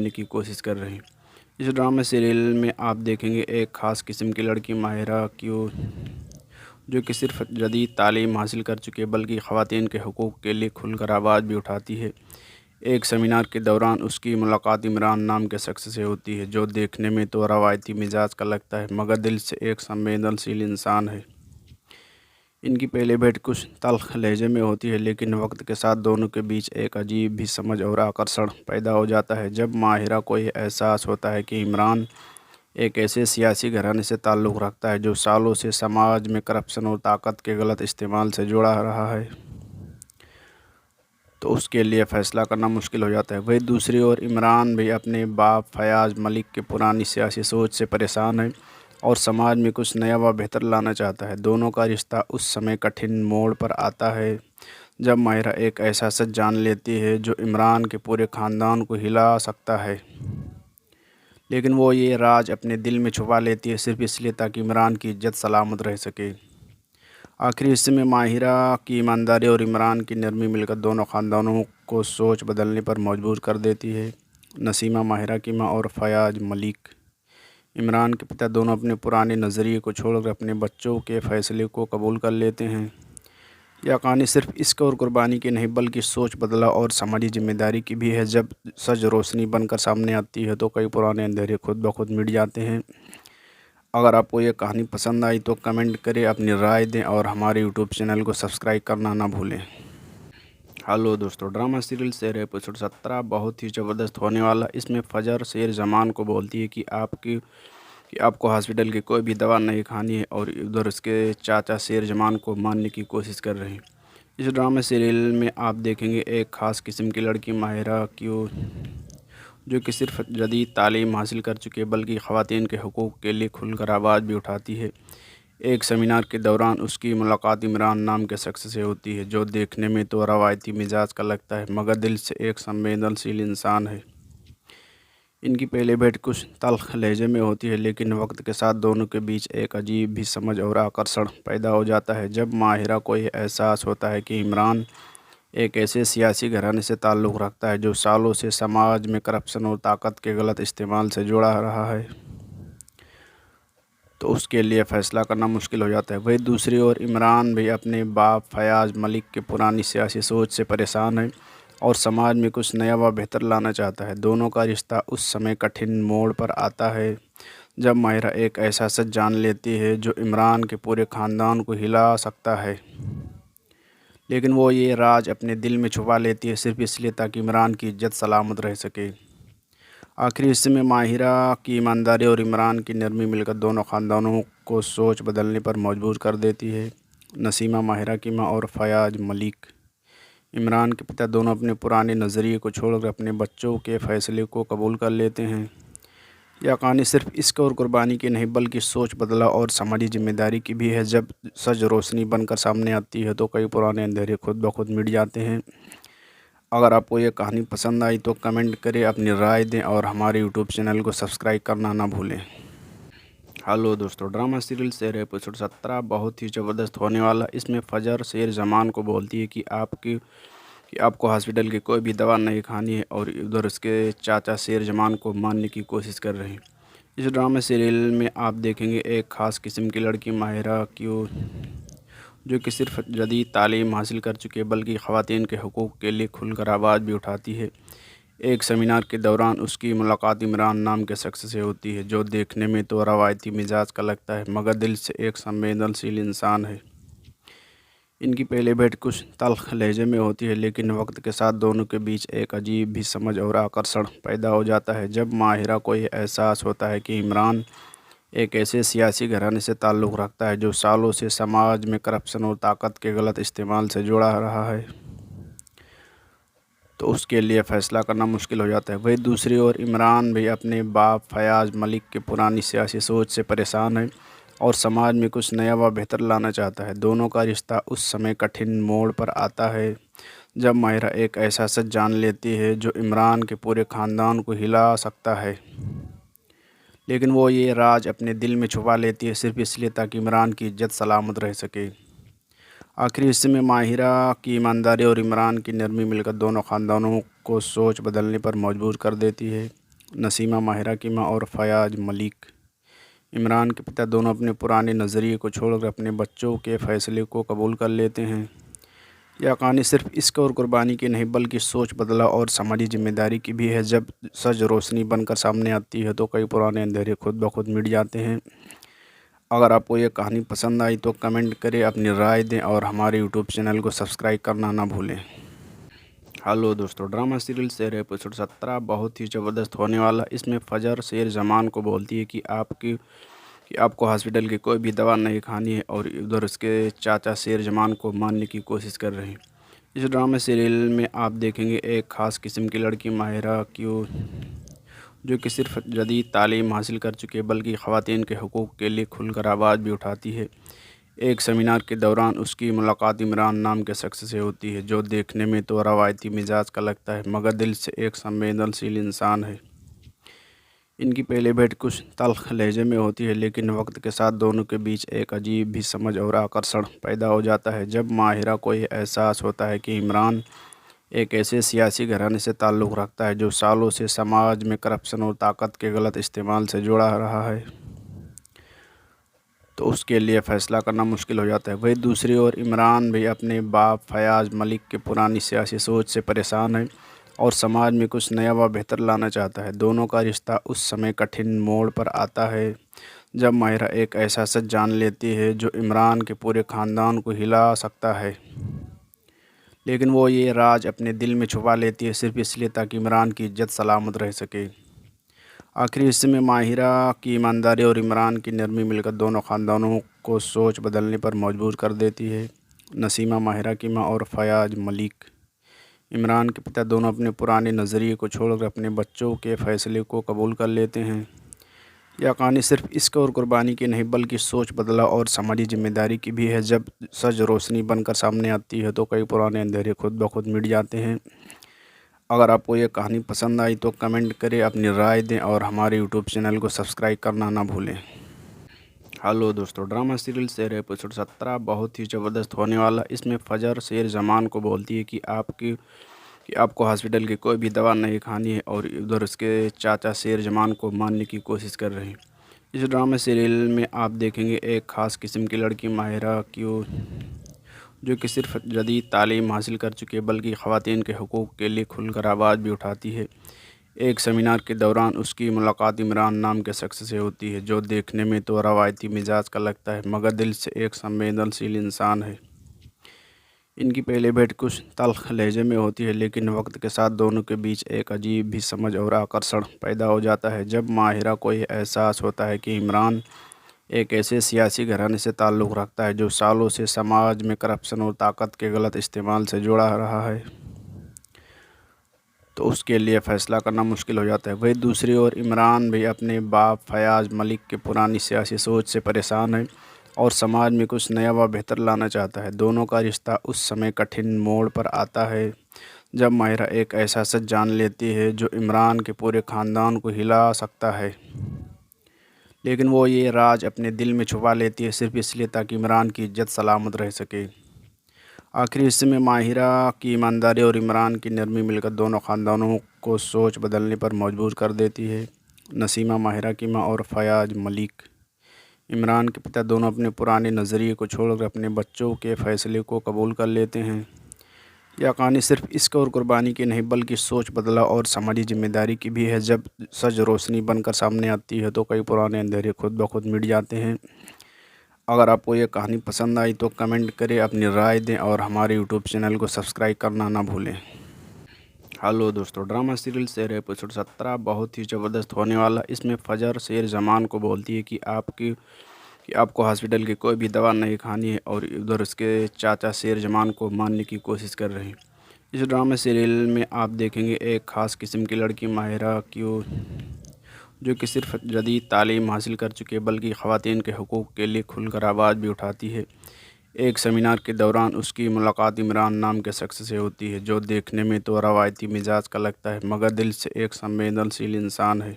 करने की कोशिश कर रहे हैं। इस ड्रामा सीरियल में आप देखेंगे एक ख़ास किस्म की लड़की माहिरा की जो कि सिर्फ जदीद तालीम हासिल कर चुकी है बल्कि ख़वातीन के हकूक़ के लिए खुलकर आवाज़ भी उठाती है। एक सेमिनार के दौरान उसकी मुलाकात इमरान नाम के शख्स से होती है जो देखने में तो रवायती मिजाज का लगता है मगर दिल से एक संवेदनशील इंसान है। इनकी पहली भेंट कुछ तल्ख़ लहजे में होती है लेकिन वक्त के साथ दोनों के बीच एक अजीब भी समझ और आकर्षण पैदा हो जाता है। जब माहिरा को यह एहसास होता है कि इमरान एक ऐसे सियासी घराने से ताल्लुक़ रखता है जो सालों से समाज में करप्शन और ताकत के गलत इस्तेमाल से जुड़ा रहा है तो उसके लिए फ़ैसला करना मुश्किल हो जाता है। वहीं दूसरी ओर इमरान भी अपने बाप फयाज़ मलिक की पुरानी सियासी सोच से परेशान है और समाज में कुछ नया व बेहतर लाना चाहता है। दोनों का रिश्ता उस समय कठिन मोड़ पर आता है जब माहिरा एक ऐसा सच जान लेती है जो इमरान के पूरे ख़ानदान को हिला सकता है, लेकिन वो ये राज अपने दिल में छुपा लेती है सिर्फ इसलिए ताकि इमरान की इज्जत सलामत रह सके। आखिरी हिस्से में माहिरा की ईमानदारी और इमरान की नरमी मिलकर दोनों ख़ानदानों को सोच बदलने पर मजबूर कर देती है। नसीमा माहिरा की माँ और फयाज़ मलिक इमरान के पिता दोनों अपने पुराने नज़रिए को छोड़कर अपने बच्चों के फ़ैसले को कबूल कर लेते हैं। यह कहानी सिर्फ इश्क और कुर्बानी की नहीं बल्कि सोच बदलाव और समाजी जिम्मेदारी की भी है। जब सच रोशनी बनकर सामने आती है तो कई पुराने अंधेरे खुद ब खुद मिट जाते हैं। अगर आपको ये कहानी पसंद आई तो कमेंट करें, अपनी राय दें और हमारे यूट्यूब चैनल को सब्सक्राइब करना ना भूलें। हेलो दोस्तों, ड्रामा सीरियल शेर एपिसोड 17 बहुत ही ज़बरदस्त होने वाला। इसमें फ़जर शेर जमान को बोलती है कि आपको हॉस्पिटल की कोई भी दवा नहीं खानी है और उधर उसके चाचा शेर जमान को मारने की कोशिश कर रहे हैं। इस ड्रामा सीरियल में आप देखेंगे एक ख़ास किस्म की लड़की माहिरा की जो कि सिर्फ जदीद तालीम हासिल कर चुकी है बल्कि ख़वातीन के हकूक़ के लिए खुलकर आवाज़ भी उठाती है। एक सेमिनार के दौरान उसकी मुलाकात इमरान नाम के शख्स से होती है जो देखने में तो रवायती मिजाज का लगता है मगर दिल से एक संवेदनशील इंसान है। इनकी पहली भेंट कुछ तल्ख़ लहजे में होती है लेकिन वक्त के साथ दोनों के बीच एक अजीब भी समझ और आकर्षण पैदा हो जाता है। जब माहिरा को यह एहसास होता है कि इमरान एक ऐसे सियासी घराने से ताल्लुक़ रखता है जो सालों से समाज में करप्शन और ताकत के गलत इस्तेमाल से जुड़ा रहा है तो उसके लिए फ़ैसला करना मुश्किल हो जाता है। वहीं दूसरी ओर इमरान भी अपने बाप फयाज़ मलिक की पुरानी सियासी सोच से परेशान है और समाज में कुछ नया व बेहतर लाना चाहता है। दोनों का रिश्ता उस समय कठिन मोड़ पर आता है जब माहिरा एक ऐसा सच जान लेती है जो इमरान के पूरे ख़ानदान को हिला सकता है, लेकिन वो ये राज अपने दिल में छुपा लेती है सिर्फ इसलिए ताकि इमरान की इज्जत सलामत रह सके। आखिरी हिस्से में माहिरा की ईमानदारी और इमरान की नरमी मिलकर दोनों ख़ानदानों को सोच बदलने पर मजबूर कर देती है। नसीमा माहिरा की माँ और फयाज़ मलिक इमरान के पिता दोनों अपने पुराने नज़रिए को छोड़कर अपने बच्चों के फ़ैसले को कबूल कर लेते हैं। यह कहानी सिर्फ इश्क और कुर्बानी की नहीं बल्कि सोच बदलाव और समाजी जिम्मेदारी की भी है। जब सच रोशनी बनकर सामने आती है तो कई पुराने अंधेरे खुद ब खुद मिट जाते हैं। अगर आपको ये कहानी पसंद आई तो कमेंट करें, अपनी राय दें और हमारे यूट्यूब चैनल को सब्सक्राइब करना ना भूलें। हेलो दोस्तों, ड्रामा सीरियल शेर एपिसोड 17 बहुत ही ज़बरदस्त होने वाला। इसमें फ़जर शेर जमान को बोलती है कि आपको हॉस्पिटल की कोई भी दवा नहीं खानी है और उधर उसके चाचा शेर जमान को मारने की कोशिश कर रहे हैं। इस ड्रामा सीरियल में आप देखेंगे एक ख़ास किस्म की लड़की माहिरा की जो कि सिर्फ जदीद तालीम हासिल कर चुकी है बल्कि ख़वातीन के हकूक़ के लिए खुलकर आवाज़ भी उठाती है। एक सेमिनार के दौरान उसकी मुलाकात इमरान नाम के शख्स से होती है जो देखने में तो रवायती मिजाज का लगता है मगर दिल से एक संवेदनशील इंसान है। इनकी पहली भेंट कुछ तल्ख़ लहजे में होती है लेकिन वक्त के साथ दोनों के बीच एक अजीब भी समझ और आकर्षण पैदा हो जाता है। जब माहिरा को यह एहसास होता है कि इमरान एक ऐसे सियासी घराने से ताल्लुक़ रखता है जो सालों से समाज में करप्शन और ताकत के गलत इस्तेमाल से जुड़ा रहा है तो उसके लिए फ़ैसला करना मुश्किल हो जाता है। वहीं दूसरी ओर इमरान भी अपने बाप फयाज़ मलिक की पुरानी सियासी सोच से परेशान है और समाज में कुछ नया व बेहतर लाना चाहता है। दोनों का रिश्ता उस समय कठिन मोड़ पर आता है जब माहिरा एक ऐसा सच जान लेती है जो इमरान के पूरे ख़ानदान को हिला सकता है, लेकिन वो ये राज अपने दिल में छुपा लेती है सिर्फ इसलिए ताकि इमरान की इज्जत सलामत रह सके। आखिरी हिस्से में माहिरा की ईमानदारी और इमरान की नरमी मिलकर दोनों ख़ानदानों को सोच बदलने पर मजबूर कर देती है। नसीमा माहिरा की मां और फयाज मलिक इमरान के पिता दोनों अपने पुराने नज़रिए को छोड़कर अपने बच्चों के फ़ैसले को कबूल कर लेते हैं। यह कहानी सिर्फ इश्क और कुर्बानी की नहीं बल्कि सोच बदलाव और समाजी जिम्मेदारी की भी है। जब सच रोशनी बनकर सामने आती है तो कई पुराने अंधेरे खुद ब खुद मिट जाते हैं। अगर आपको ये कहानी पसंद आई तो कमेंट करें, अपनी राय दें और हमारे यूट्यूब चैनल को सब्सक्राइब करना ना भूलें। हेलो दोस्तों, ड्रामा सीरियल शेर एपिसोड 17 बहुत ही ज़बरदस्त होने वाला। इसमें फ़जर शेर जमान को बोलती है कि आपको हॉस्पिटल की कोई भी दवा नहीं खानी है और उधर उसके चाचा शेर जमान को मारने की कोशिश कर रहे हैं। इस ड्रामा सीरियल में आप देखेंगे एक ख़ास किस्म की लड़की माहिरा क्यों जो कि सिर्फ जदीद तालीम हासिल कर चुकी है बल्कि ख़वातीन के हुकूक़ के लिए खुलकर आवाज़ भी उठाती है। एक सेमिनार के दौरान उसकी मुलाकात इमरान नाम के शख्स से होती है जो देखने में तो रवायती मिजाज का लगता है मगर दिल से एक संवेदनशील इंसान है। इनकी पहली भेंट कुछ तल्ख लहजे में होती है लेकिन वक्त के साथ दोनों के बीच एक अजीब भी समझ और आकर्षण पैदा हो जाता है। जब माहिरा को यह एहसास होता है कि इमरान एक ऐसे सियासी घराने से ताल्लुक़ रखता है जो सालों से समाज में करप्शन और ताकत के गलत इस्तेमाल से जुड़ा रहा है तो उसके लिए फ़ैसला करना मुश्किल हो जाता है। वहीं दूसरी ओर इमरान भी अपने बाप फयाज़ मलिक की पुरानी सियासी सोच से परेशान है और समाज में कुछ नया व बेहतर लाना चाहता है। दोनों का रिश्ता उस समय कठिन मोड़ पर आता है जब माहिरा एक ऐसा सच जान लेती है जो इमरान के पूरे ख़ानदान को हिला सकता है, लेकिन वो ये राज अपने दिल में छुपा लेती है सिर्फ इसलिए ताकि इमरान की इज्जत सलामत रह सके। आखिरी हिस्से में माहिरा की ईमानदारी और इमरान की नरमी मिलकर दोनों ख़ानदानों को सोच बदलने पर मजबूर कर देती है। नसीमा माहिरा की मां और फयाज मलिक इमरान के पिता दोनों अपने पुराने नज़रिए को छोड़कर अपने बच्चों के फ़ैसले को कबूल कर लेते हैं। यह कहानी सिर्फ इश्क और कुर्बानी की नहीं बल्कि सोच बदलाव और समाजी जिम्मेदारी की भी है। जब सच रोशनी बनकर सामने आती है तो कई पुराने अंधेरे खुद ब खुद मिट जाते हैं। अगर आपको ये कहानी पसंद आई तो कमेंट करें, अपनी राय दें और हमारे यूट्यूब चैनल को सब्सक्राइब करना ना भूलें। हेलो दोस्तों, ड्रामा सीरियल शेर एपिसोड 17 बहुत ही ज़बरदस्त होने वाला। इसमें फ़जर शेर जमान को बोलती है कि आपको हॉस्पिटल की कोई भी दवा नहीं खानी है और उधर उसके चाचा शेर जमान को मारने की कोशिश कर रहे हैं। इस ड्रामा सीरियल में आप देखेंगे एक ख़ास किस्म की लड़की माहिरा क्यों जो कि सिर्फ जदीद तालीम हासिल कर चुकी है बल्कि ख़वातीन के हुकूक़ के लिए खुलकर आवाज़ भी उठाती है। एक सेमिनार के दौरान उसकी मुलाकात इमरान नाम के शख्स से होती है जो देखने में तो रवायती मिजाज का लगता है मगर दिल से एक संवेदनशील इंसान है। इनकी पहली भेंट कुछ तल्ख लहजे में होती है लेकिन वक्त के साथ दोनों के बीच एक अजीब भी समझ और आकर्षण पैदा हो जाता है। जब माहिरा को यह एहसास होता है कि इमरान एक ऐसे सियासी घराने से ताल्लुक़ रखता है जो सालों से समाज में करप्शन और ताकत के गलत इस्तेमाल से जुड़ा रहा है तो उसके लिए फ़ैसला करना मुश्किल हो जाता है। वहीं दूसरी ओर इमरान भी अपने बाप फयाज़ मलिक की पुरानी सियासी सोच से परेशान है और समाज में कुछ नया व बेहतर लाना चाहता है। दोनों का रिश्ता उस समय कठिन मोड़ पर आता है जब माहिरा एक ऐसा सच जान लेती है जो इमरान के पूरे ख़ानदान को हिला सकता है, लेकिन वो ये राज अपने दिल में छुपा लेती है सिर्फ इसलिए ताकि इमरान की इज्जत सलामत रह सके। आखिरी हिस्से में माहिरा की ईमानदारी और इमरान की नरमी मिलकर दोनों ख़ानदानों को सोच बदलने पर मजबूर कर देती है। नसीमा माहिरा की मां और फयाज मलिक इमरान के पिता दोनों अपने पुराने नज़रिए को छोड़कर अपने बच्चों के फ़ैसले को कबूल कर लेते हैं। यह कहानी सिर्फ इश्क और कुर्बानी की नहीं बल्कि सोच बदलाव और समाजी जिम्मेदारी की भी है। जब सच रोशनी बनकर सामने आती है तो कई पुराने अंधेरे खुद ब खुद मिट जाते हैं। अगर आपको ये कहानी पसंद आई तो कमेंट करें, अपनी राय दें और हमारे यूट्यूब चैनल को सब्सक्राइब करना ना भूलें। हेलो दोस्तों, ड्रामा सीरियल शेर एपिसोड 17 बहुत ही ज़बरदस्त होने वाला। इसमें फ़जर शेर जमान को बोलती है कि आपको हॉस्पिटल की कोई भी दवा नहीं खानी है और उधर उसके चाचा शेर जमान को मारने की कोशिश कर रहे हैं। इस ड्रामा सीरियल में आप देखेंगे एक ख़ास किस्म की लड़की माहिरा क्यों जो कि सिर्फ जदीद तालीम हासिल कर चुकी है बल्कि ख़वातीन के हुकूक़ के लिए खुलकर आवाज़ भी उठाती है। एक सेमिनार के दौरान उसकी मुलाकात इमरान नाम के शख्स से होती है जो देखने में तो रवायती मिजाज का लगता है मगर दिल से एक संवेदनशील इंसान है।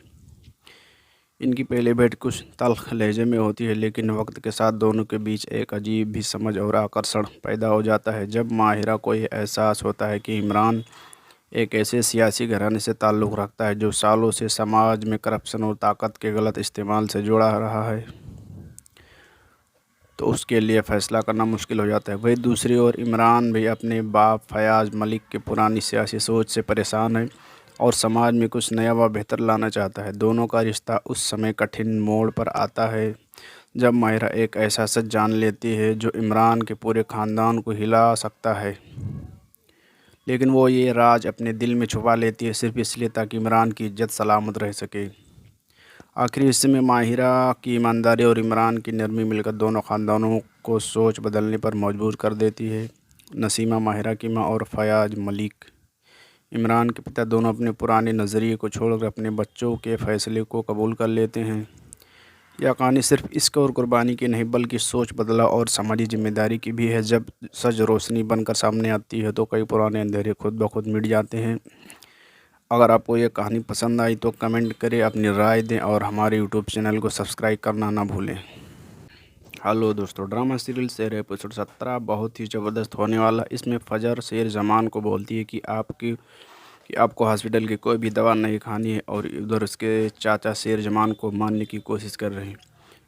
इनकी पहली भेंट कुछ तल्ख लहजे में होती है लेकिन वक्त के साथ दोनों के बीच एक अजीब भी समझ और आकर्षण पैदा हो जाता है। जब माहिरा को यह एहसास होता है कि इमरान एक ऐसे सियासी घराने से ताल्लुक़ रखता है जो सालों से समाज में करप्शन और ताकत के गलत इस्तेमाल से जुड़ा रहा है, तो उसके लिए फ़ैसला करना मुश्किल हो जाता है। वहीं दूसरी ओर इमरान भी अपने बाप फयाज़ मलिक की पुरानी सियासी सोच से परेशान है और समाज में कुछ नया व बेहतर लाना चाहता है। दोनों का रिश्ता उस समय कठिन मोड़ पर आता है जब माहिरा एक ऐसा सच जान लेती है जो इमरान के पूरे ख़ानदान को हिला सकता है, लेकिन वो ये राज अपने दिल में छुपा लेती है सिर्फ़ इसलिए ताकि इमरान की इज़्ज़त सलामत रह सके। आखिरी हिस्से में माहिरा की ईमानदारी और इमरान की नरमी मिलकर दोनों ख़ानदानों को सोच बदलने पर मजबूर कर देती है। नसीमा माहिरा की माँ और फयाज़ मलिक इमरान के पिता दोनों अपने पुराने नज़रिए को छोड़कर अपने बच्चों के फ़ैसले को कबूल कर लेते हैं। यह कहानी सिर्फ इश्क और कुर्बानी की नहीं बल्कि सोच बदलाव और समाजी जिम्मेदारी की भी है। जब सच रोशनी बनकर सामने आती है तो कई पुराने अंधेरे खुद ब खुद मिट जाते हैं। अगर आपको ये कहानी पसंद आई तो कमेंट करें, अपनी राय दें और हमारे यूट्यूब चैनल को सब्सक्राइब करना ना भूलें। हेलो दोस्तों, ड्रामा सीरियल शेर एपिसोड 17 बहुत ही ज़बरदस्त होने वाला। इसमें फ़जर शेर जमान को बोलती है कि आपको हॉस्पिटल की कोई भी दवा नहीं खानी है और उधर उसके चाचा शेर जमान को मारने की कोशिश कर रहे हैं।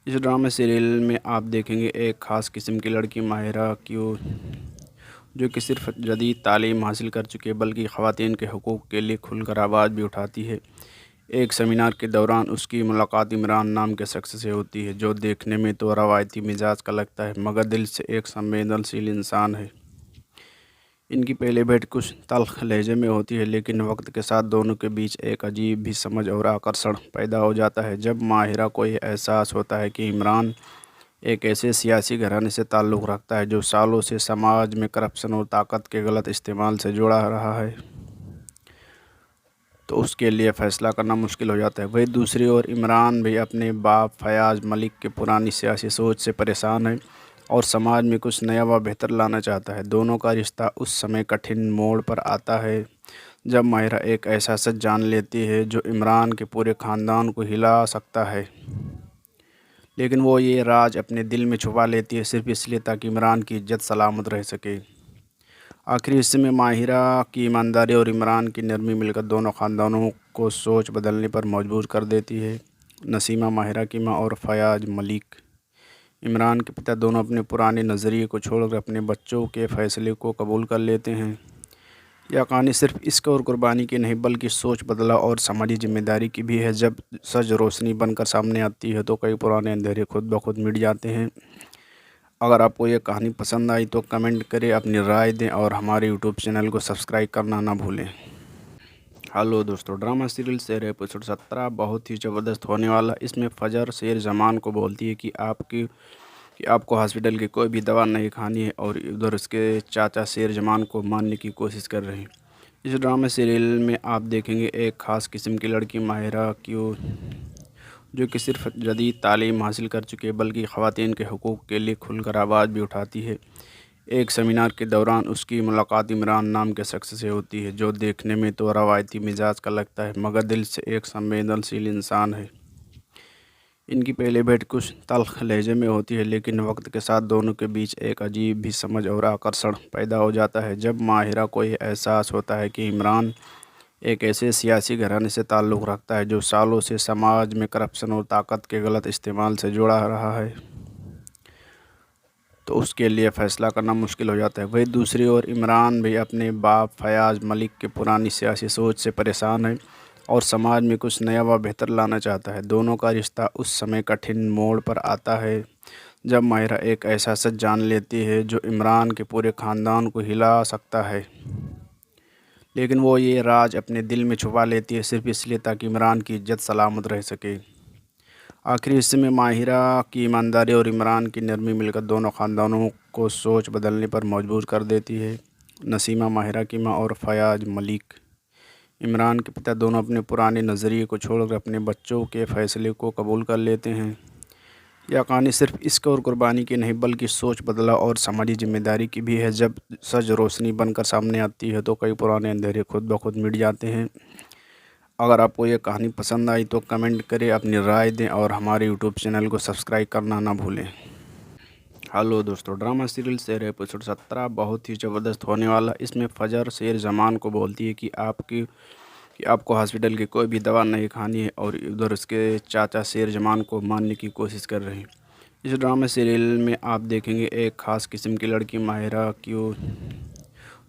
इस ड्रामा सीरियल में आप देखेंगे एक ख़ास किस्म की लड़की माहिरा की जो कि सिर्फ जदीद तालीम हासिल कर चुकी है बल्कि ख़वातीन के हकूक़ के लिए खुलकर आवाज़ भी उठाती है। एक सेमिनार के दौरान उसकी मुलाकात इमरान नाम के शख्स से होती है जो देखने में तो रवायती मिजाज का लगता है मगर दिल से एक संवेदनशील इंसान है। इनकी पहली भेंट कुछ तल्ख़ लहजे में होती है, लेकिन वक्त के साथ दोनों के बीच एक अजीब भी समझ और आकर्षण पैदा हो जाता है। जब माहिरा को यह एहसास होता है कि इमरान एक ऐसे सियासी घराने से ताल्लुक़ रखता है जो सालों से समाज में करप्शन और ताकत के गलत इस्तेमाल से जुड़ा रहा है, तो उसके लिए फ़ैसला करना मुश्किल हो जाता है। वहीं दूसरी ओर इमरान भी अपने बाप फयाज़ मलिक की पुरानी सियासी सोच से परेशान है और समाज में कुछ नया व बेहतर लाना चाहता है। दोनों का रिश्ता उस समय कठिन मोड़ पर आता है जब माहिरा एक ऐसा सच जान लेती है जो इमरान के पूरे ख़ानदान को हिला सकता है, लेकिन वो ये राज अपने दिल में छुपा लेती है सिर्फ इसलिए ताकि इमरान की इज़्ज़त सलामत रह सके। आखिरी हिस्से में माहिरा की ईमानदारी और इमरान की नरमी मिलकर दोनों ख़ानदानों को सोच बदलने पर मजबूर कर देती है। नसीमा माहिरा की माँ और फयाज़ मलिक इमरान के पिता दोनों अपने पुराने नज़रिए को छोड़कर अपने बच्चों के फ़ैसले को कबूल कर लेते हैं। यह कहानी सिर्फ इश्क और कुर्बानी की नहीं बल्कि सोच बदलाव और समाजी जिम्मेदारी की भी है। जब सच रोशनी बनकर सामने आती है तो कई पुराने अंधेरे खुद ब खुद मिट जाते हैं। अगर आपको ये कहानी पसंद आई तो कमेंट करें, अपनी राय दें और हमारे यूट्यूब चैनल को सब्सक्राइब करना ना भूलें। हेलो दोस्तों, ड्रामा सीरियल शेर एपिसोड 17 बहुत ही ज़बरदस्त होने वाला। इसमें फ़जर शेर जमान को बोलती है कि आपको हॉस्पिटल की कोई भी दवा नहीं खानी है और उधर उसके चाचा शेर जमान को मारने की कोशिश कर रहे हैं। इस ड्रामा सीरियल में आप देखेंगे एक ख़ास किस्म की लड़की माहिरा की जो कि सिर्फ जदीद तालीम हासिल कर चुकी है बल्कि ख़वातीन के हकूक़ के लिए खुलकर आवाज़ भी उठाती है। एक सेमिनार के दौरान उसकी मुलाकात इमरान नाम के शख्स से होती है जो देखने में तो रवायती मिजाज का लगता है मगर दिल से एक संवेदनशील इंसान है। इनकी पहली भेंट कुछ तल्ख़ लहजे में होती है, लेकिन वक्त के साथ दोनों के बीच एक अजीब भी समझ और आकर्षण पैदा हो जाता है। जब माहिरा को यह एहसास होता है कि इमरान एक ऐसे सियासी घराने से ताल्लुक़ रखता है जो सालों से समाज में करप्शन और ताकत के गलत इस्तेमाल से जुड़ा रहा है, तो उसके लिए फ़ैसला करना मुश्किल हो जाता है। वहीं दूसरी ओर इमरान भी अपने बाप फयाज़ मलिक की पुरानी सियासी सोच से परेशान है और समाज में कुछ नया व बेहतर लाना चाहता है। दोनों का रिश्ता उस समय कठिन मोड़ पर आता है जब माहिरा एक ऐसा सच जान लेती है जो इमरान के पूरे ख़ानदान को हिला सकता है, लेकिन वो ये राज अपने दिल में छुपा लेती है सिर्फ इसलिए ताकि इमरान की इज़्ज़त सलामत रह सके। आखिरी हिस्से में माहिरा की ईमानदारी और इमरान की नरमी मिलकर दोनों ख़ानदानों को सोच बदलने पर मजबूर कर देती है। नसीमा माहिरा की माँ और फयाज़ मलिक इमरान के पिता दोनों अपने पुराने नज़रिए को छोड़कर अपने बच्चों के फ़ैसले को कबूल कर लेते हैं। यह कहानी सिर्फ इश्क और कुर्बानी की नहीं बल्कि सोच बदलाव और समाजी जिम्मेदारी की भी है। जब सच रोशनी बनकर सामने आती है तो कई पुराने अंधेरे खुद ब खुद मिट जाते हैं। अगर आपको ये कहानी पसंद आई तो कमेंट करें, अपनी राय दें और हमारे यूट्यूब चैनल को सब्सक्राइब करना ना भूलें। हेलो दोस्तों, ड्रामा सीरियल शेर एपिसोड 17 बहुत ही ज़बरदस्त होने वाला। इसमें फ़जर शेर जमान को बोलती है कि आपको हॉस्पिटल की कोई भी दवा नहीं खानी है, और उधर उसके चाचा शेर जमान को मारने की कोशिश कर रहे हैं। इस ड्रामा सीरियल में आप देखेंगे एक ख़ास किस्म की लड़की माहिरा की,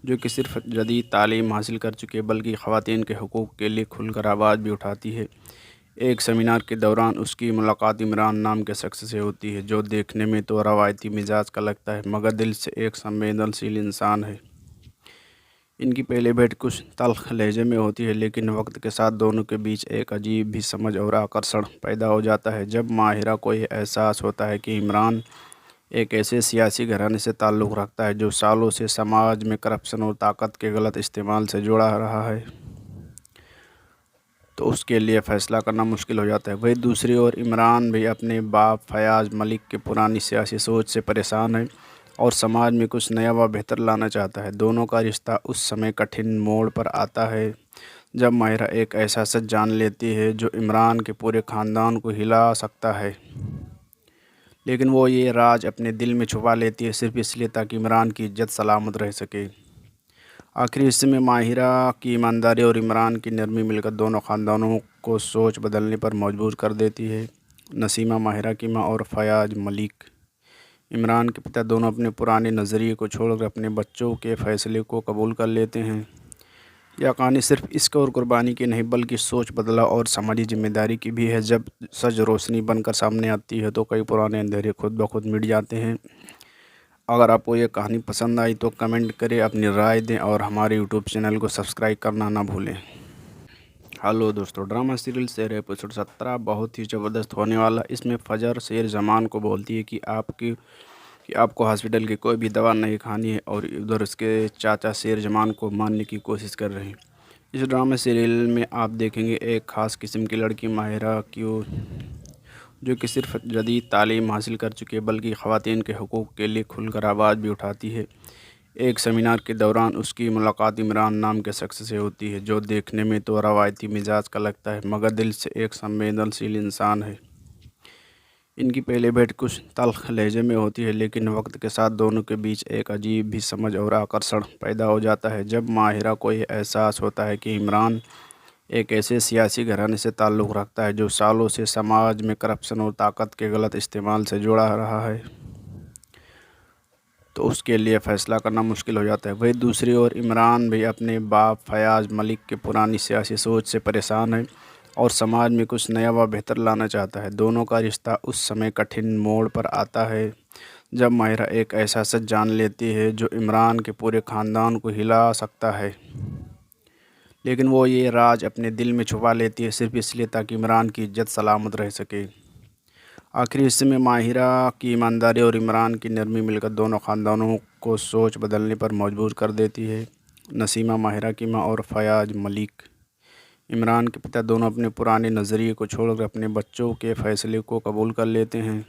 जो कि सिर्फ जदीद तालीम हासिल कर चुकी है बल्कि ख़वातीन के हकूक़ के लिए खुलकर आवाज़ भी उठाती है। एक सेमिनार के दौरान उसकी मुलाकात इमरान नाम के शख्स से होती है, जो देखने में तो रवायती मिजाज का लगता है मगर दिल से एक संवेदनशील इंसान है। इनकी पहली भेंट कुछ तल्ख लहजे में होती है, लेकिन वक्त के साथ दोनों के बीच एक अजीब भी समझ और आकर्षण पैदा हो जाता है। जब माहिरा को यह एहसास होता है कि इमरान एक ऐसे सियासी घराने से ताल्लुक़ रखता है जो सालों से समाज में करप्शन और ताकत के गलत इस्तेमाल से जुड़ा रहा है, तो उसके लिए फ़ैसला करना मुश्किल हो जाता है। वहीं दूसरी ओर इमरान भी अपने बाप फयाज़ मलिक की पुरानी सियासी सोच से परेशान है और समाज में कुछ नया व बेहतर लाना चाहता है। दोनों का रिश्ता उस समय कठिन मोड़ पर आता है जब माहिरा एक ऐसा सच जान लेती है जो इमरान के पूरे ख़ानदान को हिला सकता है, लेकिन वो ये राज अपने दिल में छुपा लेती है सिर्फ इसलिए ताकि इमरान की इज्जत सलामत रह सके। आखिरी हिस्से में माहिरा की ईमानदारी और इमरान की नरमी मिलकर दोनों ख़ानदानों को सोच बदलने पर मजबूर कर देती है। नसीमा माहिरा की माँ और फयाज मलिक इमरान के पिता दोनों अपने पुराने नज़रिए को छोड़कर अपने बच्चों के फ़ैसले को कबूल कर लेते हैं। यह कहानी सिर्फ इश्क और कुर्बानी की नहीं बल्कि सोच बदलाव और समाजी जिम्मेदारी की भी है। जब सच रोशनी बनकर सामने आती है तो कई पुराने अंधेरे खुद ब खुद मिट जाते हैं। अगर आपको ये कहानी पसंद आई तो कमेंट करें, अपनी राय दें और हमारे यूट्यूब चैनल को सब्सक्राइब करना ना भूलें। हेलो दोस्तों, ड्रामा सीरियल शेर एपिसोड 17 बहुत ही ज़बरदस्त होने वाला। इसमें फ़जर शेर जमान को बोलती है कि आपको हॉस्पिटल की कोई भी दवा नहीं खानी है, और उधर उसके चाचा शेर जमान को मारने की कोशिश कर रहे हैं। इस ड्रामा सीरियल में आप देखेंगे एक ख़ास किस्म की लड़की माहिरा की, जो कि सिर्फ जदीद तालीम हासिल कर चुकी है बल्कि ख़वातीन के हकूक़ के लिए खुलकर आवाज़ भी उठाती है। एक सेमिनार के दौरान उसकी मुलाकात इमरान नाम के शख्स से होती है, जो देखने में तो रवायती मिजाज का लगता है मगर दिल से एक संवेदनशील इंसान है। इनकी पहली भेंट कुछ तल्ख लहजे में होती है, लेकिन वक्त के साथ दोनों के बीच एक अजीब भी समझ और आकर्षण पैदा हो जाता है। जब माहिरा को यह एहसास होता है कि इमरान एक ऐसे सियासी घराने से ताल्लुक़ रखता है जो सालों से समाज में करप्शन और ताकत के गलत इस्तेमाल से जुड़ा रहा है, तो उसके लिए फ़ैसला करना मुश्किल हो जाता है। वहीं दूसरी ओर इमरान भी अपने बाप फयाज़ मलिक की पुरानी सियासी सोच से परेशान है और समाज में कुछ नया व बेहतर लाना चाहता है। दोनों का रिश्ता उस समय कठिन मोड़ पर आता है जब माहिरा एक ऐसा सच जान लेती है जो इमरान के पूरे ख़ानदान को हिला सकता है, लेकिन वो ये राज अपने दिल में छुपा लेती है सिर्फ इसलिए ताकि इमरान की इज्जत सलामत रह सके। आखिरी हिस्से में माहिरा की ईमानदारी और इमरान की नरमी मिलकर दोनों ख़ानदानों को सोच बदलने पर मजबूर कर देती है। नसीमा माहिरा की माँ और फयाज मलिक इमरान के पिता दोनों अपने पुराने नज़रिए को छोड़कर अपने बच्चों के फ़ैसले को कबूल कर लेते हैं।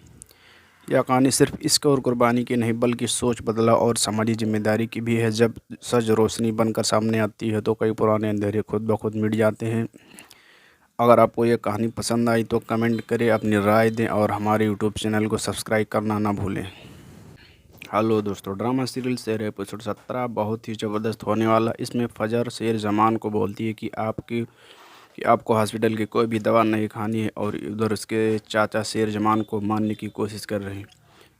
यह कहानी सिर्फ इश्क और कुर्बानी की नहीं बल्कि सोच बदलाव और समाजी जिम्मेदारी की भी है। जब सच रोशनी बनकर सामने आती है तो कई पुराने अंधेरे खुद ब खुद मिट जाते हैं। अगर आपको ये कहानी पसंद आई तो कमेंट करें, अपनी राय दें और हमारे यूट्यूब चैनल को सब्सक्राइब करना ना भूलें। हेलो दोस्तों, ड्रामा सीरियल शेर एपिसोड 17 बहुत ही ज़बरदस्त होने वाला। इसमें फ़जर शेर जमान को बोलती है कि आपको हॉस्पिटल की कोई भी दवा नहीं खानी है, और उधर उसके चाचा शेर जमान को मारने की कोशिश कर रहे हैं।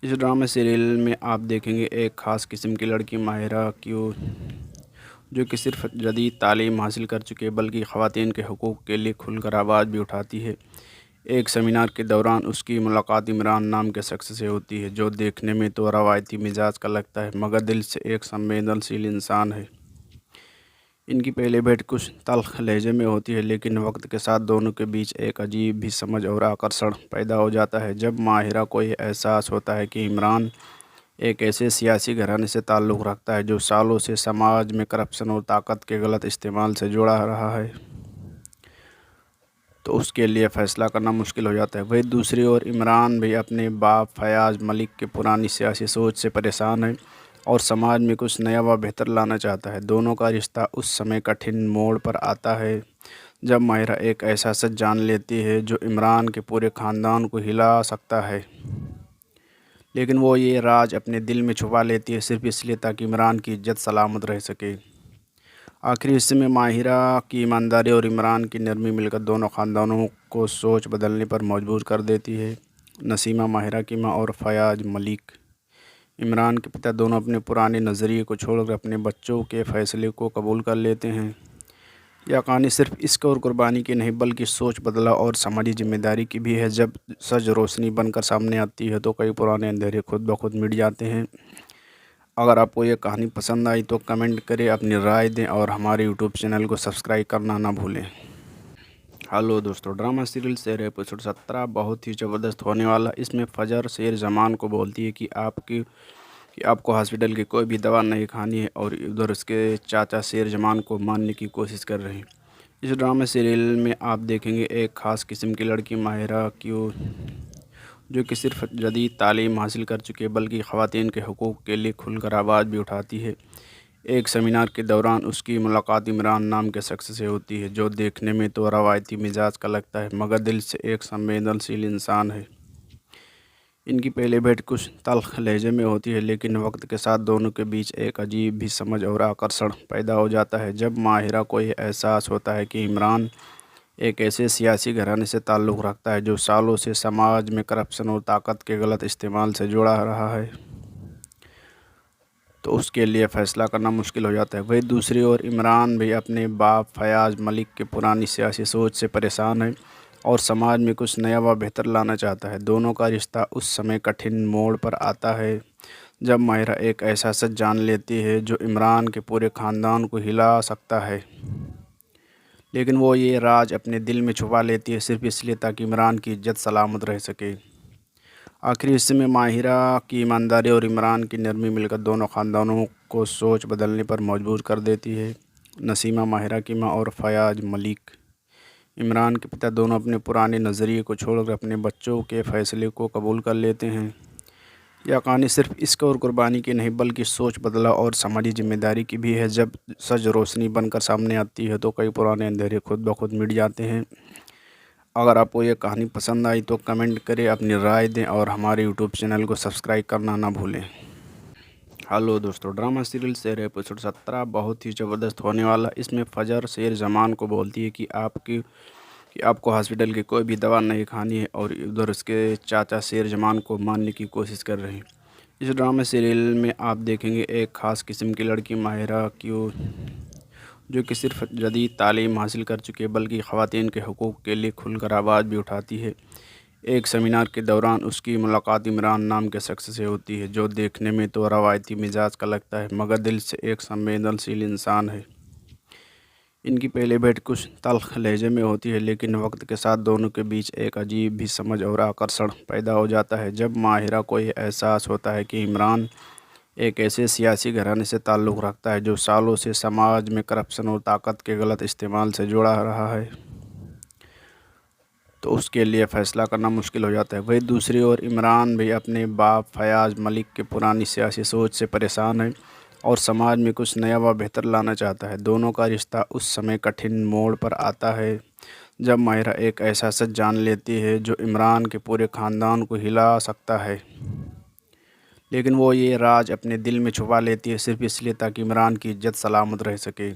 इस ड्रामा सीरियल में आप देखेंगे एक ख़ास किस्म की लड़की माहिरा की, जो कि सिर्फ जदीद तालीम हासिल कर चुकी है बल्कि ख़वातीन के हकूक़ के लिए खुलकर आवाज़ भी उठाती है। एक सेमिनार के दौरान उसकी मुलाकात इमरान नाम के शख्स से होती है, जो देखने में तो रवायती मिजाज का लगता है मगर दिल से एक संवेदनशील इंसान है। इनकी पहली भेंट कुछ तल्ख लहजे में होती है, लेकिन वक्त के साथ दोनों के बीच एक अजीब भी समझ और आकर्षण पैदा हो जाता है। जब माहिरा को यह एहसास होता है कि इमरान एक ऐसे सियासी घराने से ताल्लुक़ रखता है जो सालों से समाज में करप्शन और ताकत के गलत इस्तेमाल से जुड़ा रहा है, तो उसके लिए फ़ैसला करना मुश्किल हो जाता है। वहीं दूसरी ओर इमरान भी अपने बाप फयाज़ मलिक की पुरानी सियासी सोच से परेशान है और समाज में कुछ नया व बेहतर लाना चाहता है। दोनों का रिश्ता उस समय कठिन मोड़ पर आता है जब माहिरा एक ऐसा सच जान लेती है जो इमरान के पूरे ख़ानदान को हिला सकता है, लेकिन वो ये राज अपने दिल में छुपा लेती है, सिर्फ इसलिए ताकि इमरान की इज्जत सलामत रह सके। आखिरी हिस्से में माहिरा की ईमानदारी और इमरान की नरमी मिलकर दोनों ख़ानदानों को सोच बदलने पर मजबूर कर देती है। नसीमा, माहिरा की माँ, और फयाज मलिक, इमरान के पिता, दोनों अपने पुराने नज़रिए को छोड़कर अपने बच्चों के फ़ैसले को कबूल कर लेते हैं। यह कहानी सिर्फ इश्क और कुर्बानी की नहीं बल्कि सोच बदलाव और समाजी जिम्मेदारी की भी है। जब सच रोशनी बनकर सामने आती है तो कई पुराने अंधेरे खुद ब खुद मिट जाते हैं। अगर आपको ये कहानी पसंद आई तो कमेंट करें, अपनी राय दें और हमारे यूट्यूब चैनल को सब्सक्राइब करना ना भूलें। हेलो दोस्तों, ड्रामा सीरियल शेर एपिसोड 17 बहुत ही ज़बरदस्त होने वाला। इसमें फ़जर शेर जमान को बोलती है कि आपको हॉस्पिटल की कोई भी दवा नहीं खानी है, और उधर उसके चाचा शेर जमान को मारने की कोशिश कर रहे हैं। इस ड्रामा सीरियल में आप देखेंगे एक ख़ास किस्म की लड़की माहिरा की, जो कि सिर्फ जदीद तालीम हासिल कर चुकी है बल्कि ख़वातीन के हुकूक़ के लिए खुलकर आवाज़ भी उठाती है। एक सेमिनार के दौरान उसकी मुलाकात इमरान नाम के शख्स से होती है, जो देखने में तो रवायती मिजाज का लगता है मगर दिल से एक संवेदनशील इंसान है। इनकी पहली भेंट कुछ तल्ख लहजे में होती है, लेकिन वक्त के साथ दोनों के बीच एक अजीब भी समझ और आकर्षण पैदा हो जाता है। जब माहिरा को यह एहसास होता है कि इमरान एक ऐसे सियासी घराने से ताल्लुक़ रखता है जो सालों से समाज में करप्शन और ताकत के गलत इस्तेमाल से जुड़ा रहा है, तो उसके लिए फ़ैसला करना मुश्किल हो जाता है। वहीं दूसरी ओर इमरान भी अपने बाप फयाज़ मलिक के पुरानी सियासी सोच से परेशान है और समाज में कुछ नया व बेहतर लाना चाहता है। दोनों का रिश्ता उस समय कठिन मोड़ पर आता है जब माहिरा एक ऐसा सच जान लेती है जो इमरान के पूरे ख़ानदान को हिला सकता है, लेकिन वो ये राज अपने दिल में छुपा लेती है, सिर्फ इसलिए ताकि इमरान की इज्जत सलामत रह सके। आखिरी हिस्से में माहिरा की ईमानदारी और इमरान की नरमी मिलकर दोनों ख़ानदानों को सोच बदलने पर मजबूर कर देती है। नसीमा, माहिरा की माँ, और फयाज मलिक, इमरान के पिता, दोनों अपने पुराने नज़रिए को छोड़कर अपने बच्चों के फ़ैसले को कबूल कर लेते हैं। यह कहानी सिर्फ इश्क और कुर्बानी की नहीं बल्कि सोच बदलाव और समाजी जिम्मेदारी की भी है। जब सच रोशनी बनकर सामने आती है तो कई पुराने अंधेरे खुद ब खुद मिट जाते हैं। अगर आपको ये कहानी पसंद आई तो कमेंट करें, अपनी राय दें और हमारे यूट्यूब चैनल को सब्सक्राइब करना ना भूलें। हेलो दोस्तों, ड्रामा सीरियल शेर एपिसोड 17 बहुत ही ज़बरदस्त होने वाला। इसमें फ़जर शेर जमान को बोलती है कि आपको हॉस्पिटल की कोई भी दवा नहीं खानी है, और उधर उसके चाचा शेर जमान को मारने की कोशिश कर रहे हैं। इस ड्रामा सीरियल में आप देखेंगे एक ख़ास किस्म की लड़की माहिरा की, जो कि सिर्फ जदीद तालीम हासिल कर चुकी है बल्कि ख़वातीन के हुकूक़ के लिए खुलकर आवाज़ भी उठाती है। एक सेमिनार के दौरान उसकी मुलाकात इमरान नाम के शख्स से होती है, जो देखने में तो रवायती मिजाज का लगता है मगर दिल से एक संवेदनशील इंसान है। इनकी पहली भेंट कुछ तल्ख लहजे में होती है, लेकिन वक्त के साथ दोनों के बीच एक अजीब भी समझ और आकर्षण पैदा हो जाता है। जब माहिरा को यह एहसास होता है कि इमरान एक ऐसे सियासी घराने से ताल्लुक़ रखता है जो सालों से समाज में करप्शन और ताकत के गलत इस्तेमाल से जुड़ा रहा है, तो उसके लिए फ़ैसला करना मुश्किल हो जाता है। वहीं दूसरी ओर इमरान भी अपने बाप फयाज़ मलिक के पुरानी सियासी सोच से परेशान है और समाज में कुछ नया व बेहतर लाना चाहता है। दोनों का रिश्ता उस समय कठिन मोड़ पर आता है जब माहिरा एक ऐसा सच जान लेती है जो इमरान के पूरे ख़ानदान को हिला सकता है, लेकिन वो ये राज अपने दिल में छुपा लेती है, सिर्फ इसलिए ताकि इमरान की इज्जत सलामत रह सके।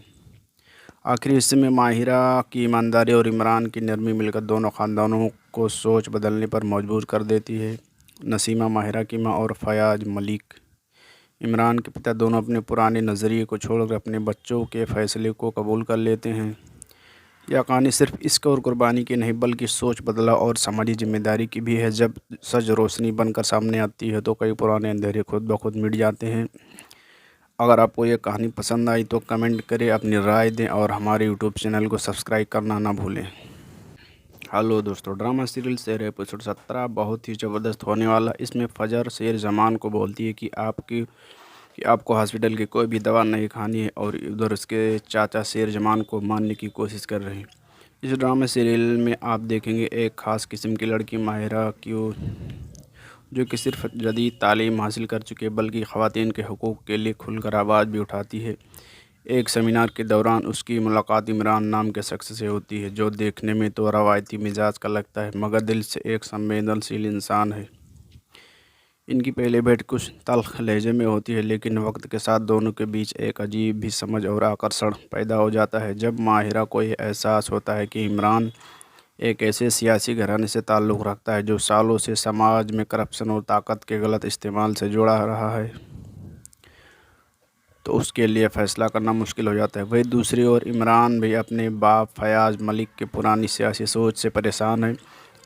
आखिरी हिस्से में माहिरा की ईमानदारी और इमरान की नरमी मिलकर दोनों ख़ानदानों को सोच बदलने पर मजबूर कर देती है। नसीमा, माहिरा की माँ, और फयाज मलिक, इमरान के पिता, दोनों अपने पुराने नज़रिए को छोड़कर अपने बच्चों के फ़ैसले को कबूल कर लेते हैं। यह कहानी सिर्फ इश्क और कुर्बानी की नहीं बल्कि सोच बदलाव और समाजी जिम्मेदारी की भी है। जब सच रोशनी बनकर सामने आती है तो कई पुराने अंधेरे खुद ब खुद मिट जाते हैं। अगर आपको ये कहानी पसंद आई तो कमेंट करें, अपनी राय दें और हमारे यूट्यूब चैनल को सब्सक्राइब करना ना भूलें। हेलो दोस्तों, ड्रामा सीरियल शेर एपिसोड 17 बहुत ही ज़बरदस्त होने वाला। इसमें फ़जर शेर जमान को बोलती है कि आपको हॉस्पिटल की कोई भी दवा नहीं खानी है, और उधर उसके चाचा शेर जमान को मारने की कोशिश कर रहे हैं। इस ड्रामा सीरियल में आप देखेंगे एक ख़ास किस्म की लड़की माहिरा की, जो कि सिर्फ जदीद तालीम हासिल कर चुकी है बल्कि ख़वातीन के हुकूक़ के लिए खुलकर आवाज़ भी उठाती है। एक सेमिनार के दौरान उसकी मुलाकात इमरान नाम के शख्स से होती है, जो देखने में तो रवायती मिजाज का लगता है मगर दिल से एक संवेदनशील इंसान है। इनकी पहली भेंट कुछ तल्ख लहजे में होती है, लेकिन वक्त के साथ दोनों के बीच एक अजीब भी समझ और आकर्षण पैदा हो जाता है। जब माहिरा को यह एहसास होता है कि इमरान एक ऐसे सियासी घराने से ताल्लुक़ रखता है जो सालों से समाज में करप्शन और ताकत के गलत इस्तेमाल से जुड़ा रहा है, तो उसके लिए फ़ैसला करना मुश्किल हो जाता है। वहीं दूसरी ओर इमरान भी अपने बाप फयाज़ मलिक की पुरानी सियासी सोच से परेशान है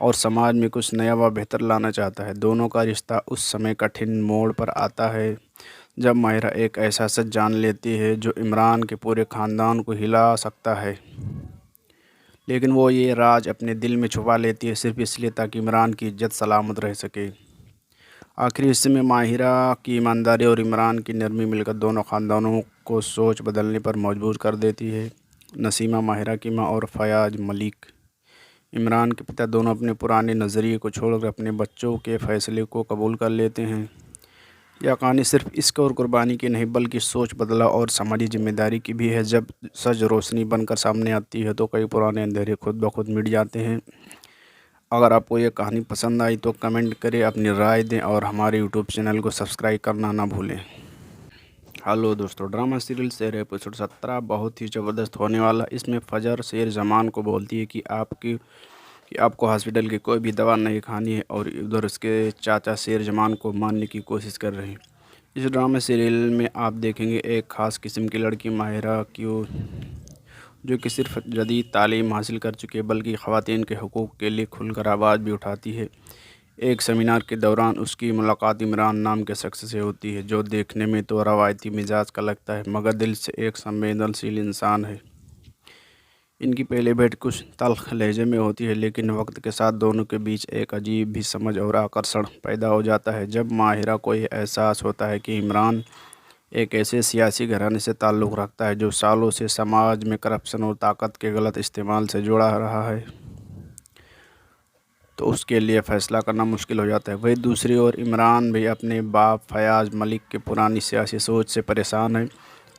और समाज में कुछ नया व बेहतर लाना चाहता है। दोनों का रिश्ता उस समय कठिन मोड़ पर आता है जब माहिरा एक ऐसा सच जान लेती है जो इमरान के पूरे ख़ानदान को हिला सकता है, लेकिन वो ये राज अपने दिल में छुपा लेती है, सिर्फ इसलिए ताकि इमरान की इज्जत सलामत रह सके। आखिरी हिस्से में माहिरा की ईमानदारी और इमरान की नरमी मिलकर दोनों ख़ानदानों को सोच बदलने पर मजबूर कर देती है। नसीमा, माहिरा की माँ, और फयाज़ मलिक, इमरान के पिता, दोनों अपने पुराने नज़रिए को छोड़कर अपने बच्चों के फ़ैसले को कबूल कर लेते हैं। यह कहानी सिर्फ इश्क और कुर्बानी की नहीं, बल्कि सोच बदलाव और समाजी जिम्मेदारी की भी है। जब सच रोशनी बनकर सामने आती है तो कई पुराने अंधेरे खुद ब खुद मिट जाते हैं। अगर आपको ये कहानी पसंद आई तो कमेंट करें, अपनी राय दें और हमारे यूट्यूब चैनल को सब्सक्राइब करना ना भूलें। हेलो दोस्तों, ड्रामा सीरियल शेर एपिसोड 17 बहुत ही ज़बरदस्त होने वाला। इसमें फ़जर शेर जमान को बोलती है कि आपको हॉस्पिटल की कोई भी दवा नहीं खानी है, और उधर उसके चाचा शेर जमान को मारने की कोशिश कर रहे हैं। इस ड्रामा सीरियल में आप देखेंगे एक ख़ास किस्म की लड़की माहिरा की, जो कि सिर्फ जदीद तालीम हासिल कर चुकी है, बल्कि ख़वातीन के हकूक़ के लिए खुलकर आवाज़ भी उठाती है। एक सेमिनार के दौरान उसकी मुलाकात इमरान नाम के शख्स से होती है, जो देखने में तो रवायती मिजाज का लगता है, मगर दिल से एक संवेदनशील इंसान है। इनकी पहली भेंट कुछ तल्ख लहजे में होती है, लेकिन वक्त के साथ दोनों के बीच एक अजीब भी समझ और आकर्षण पैदा हो जाता है। जब माहिरा को यह एहसास होता है कि इमरान एक ऐसे सियासी घराने से ताल्लुक़ रखता है जो सालों से समाज में करप्शन और ताकत के गलत इस्तेमाल से जुड़ा रहा है, तो उसके लिए फ़ैसला करना मुश्किल हो जाता है। वहीं दूसरी ओर इमरान भी अपने बाप फयाज़ मलिक की पुरानी सियासी सोच से परेशान है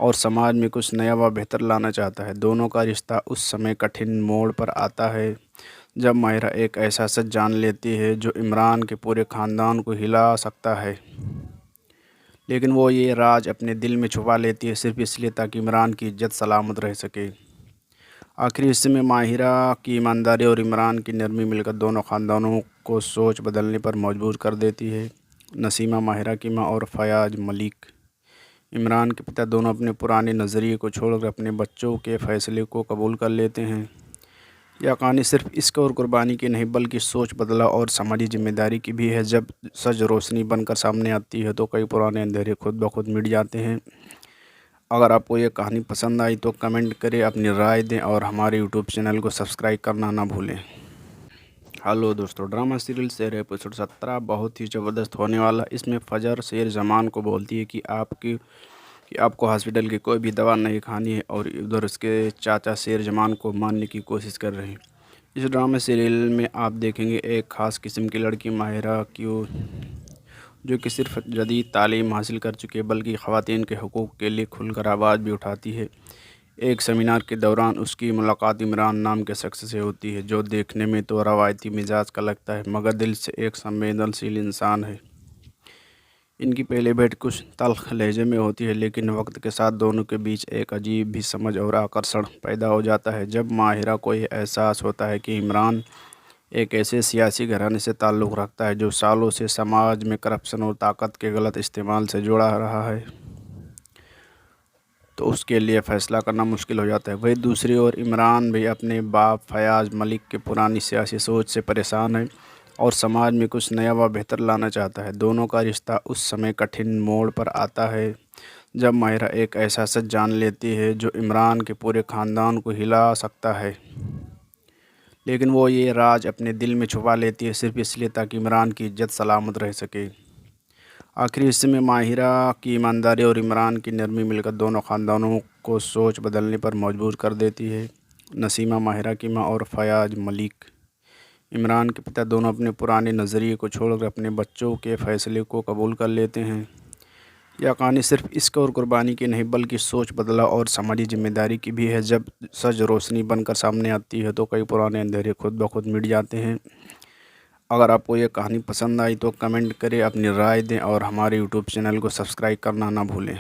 और समाज में कुछ नया व बेहतर लाना चाहता है। दोनों का रिश्ता उस समय कठिन मोड़ पर आता है जब माहिरा एक ऐसा सच जान लेती है जो इमरान के पूरे ख़ानदान को हिला सकता है, लेकिन वो ये राज अपने दिल में छुपा लेती है, सिर्फ इसलिए ताकि इमरान की इज्जत सलामत रह सके। आखिरी हिस्से में माहिरा की ईमानदारी और इमरान की नरमी मिलकर दोनों ख़ानदानों को सोच बदलने पर मजबूर कर देती है। नसीमा, माहिरा की माँ, और फयाज़ मलिक, इमरान के पिता, दोनों अपने पुराने नज़रिए को छोड़कर अपने बच्चों के फ़ैसले को कबूल कर लेते हैं। यह कहानी सिर्फ इश्क और कुर्बानी की नहीं, बल्कि सोच बदलाव और समाजी जिम्मेदारी की भी है। जब सच रोशनी बनकर सामने आती है तो कई पुराने अंधेरे खुद ब खुद मिट जाते हैं। अगर आपको ये कहानी पसंद आई तो कमेंट करें, अपनी राय दें और हमारे यूट्यूब चैनल को सब्सक्राइब करना ना भूलें। हेलो दोस्तों, ड्रामा सीरियल शेर एपिसोड 17 बहुत ही ज़बरदस्त होने वाला। इसमें फ़जर शेर जमान को बोलती है कि आपको ये कहानी पसंद आई तो कमेंट करें, अपनी राय दें और हमारे यूट्यूब चैनल को सब्सक्राइब करना ना भूलें। हेलो दोस्तों, ड्रामा सीरियल शेर एपिसोड 17 बहुत ही ज़बरदस्त होने वाला। इसमें फ़जर शेर जमान को बोलती है कि आपको हॉस्पिटल की कोई भी दवा नहीं खानी है, और उधर उसके चाचा शेर जमान को मारने की कोशिश कर रहे हैं। इस ड्रामा सीरियल में आप देखेंगे एक ख़ास किस्म की लड़की माहिरा की, जो कि सिर्फ जदीद तालीम हासिल कर चुकी है, बल्कि ख़वातीन के हकूक़ के लिए खुलकर आवाज़ भी उठाती है। एक सेमिनार के दौरान उसकी मुलाकात इमरान नाम के शख्स से होती है, जो देखने में तो रवायती मिजाज का लगता है, मगर दिल से एक संवेदनशील इंसान है। इनकी पहली भेंट कुछ तल्ख लहजे में होती है, लेकिन वक्त के साथ दोनों के बीच एक अजीब भी समझ और आकर्षण पैदा हो जाता है। जब माहिरा को यह एहसास होता है कि इमरान एक ऐसे सियासी घराने से ताल्लुक़ रखता है जो सालों से समाज में करप्शन और ताकत के गलत इस्तेमाल से जुड़ा रहा है, तो उसके लिए फ़ैसला करना मुश्किल हो जाता है। वहीं दूसरी ओर इमरान भी अपने बाप फयाज़ मलिक की पुरानी सियासी सोच से परेशान है और समाज में कुछ नया व बेहतर लाना चाहता है। दोनों का रिश्ता उस समय कठिन मोड़ पर आता है जब माहिरा एक ऐसा सच जान लेती है जो इमरान के पूरे ख़ानदान को हिला सकता है, लेकिन वो ये राज अपने दिल में छुपा लेती है, सिर्फ इसलिए ताकि इमरान की इज्जत सलामत रह सके। आखिरी हिस्से में माहिरा की ईमानदारी और इमरान की नरमी मिलकर दोनों ख़ानदानों को सोच बदलने पर मजबूर कर देती है। नसीमा, माहिरा की माँ, और फयाज़ मलिक, इमरान के पिता, दोनों अपने पुराने नज़रिए को छोड़कर अपने बच्चों के फ़ैसले को कबूल कर लेते हैं। यह कहानी सिर्फ इश्क और कुर्बानी की नहीं, बल्कि सोच बदलाव और समाजी जिम्मेदारी की भी है। जब सच रोशनी बनकर सामने आती है तो कई पुराने अंधेरे खुद ब खुद मिट जाते हैं। अगर आपको ये कहानी पसंद आई तो कमेंट करें, अपनी राय दें और हमारे यूट्यूब चैनल को सब्सक्राइब करना ना भूलें।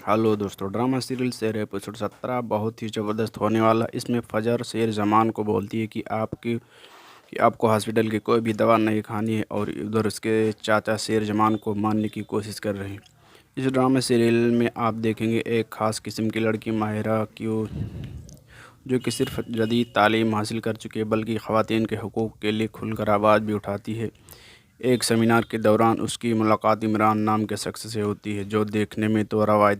हेलो दोस्तों, ड्रामा सीरियल शेर एपिसोड 17 बहुत ही ज़बरदस्त होने वाला। इसमें फ़जर शेर जमान को बोलती है कि आपको हॉस्पिटल की कोई भी दवा नहीं खानी है, और उधर उसके चाचा शेर जमान को मारने की कोशिश कर रहे हैं। इस ड्रामा सीरियल में आप देखेंगे एक ख़ास किस्म की लड़की माहिरा क्यों, जो कि सिर्फ जदीद तालीम हासिल कर चुकी है बल्कि ख़वातीन के हकूक़ के लिए खुलकर आवाज़ भी उठाती है। एक सेमिनार के दौरान उसकी मुलाकात इमरान नाम के शख्स से होती है, जो देखने में तो रवायती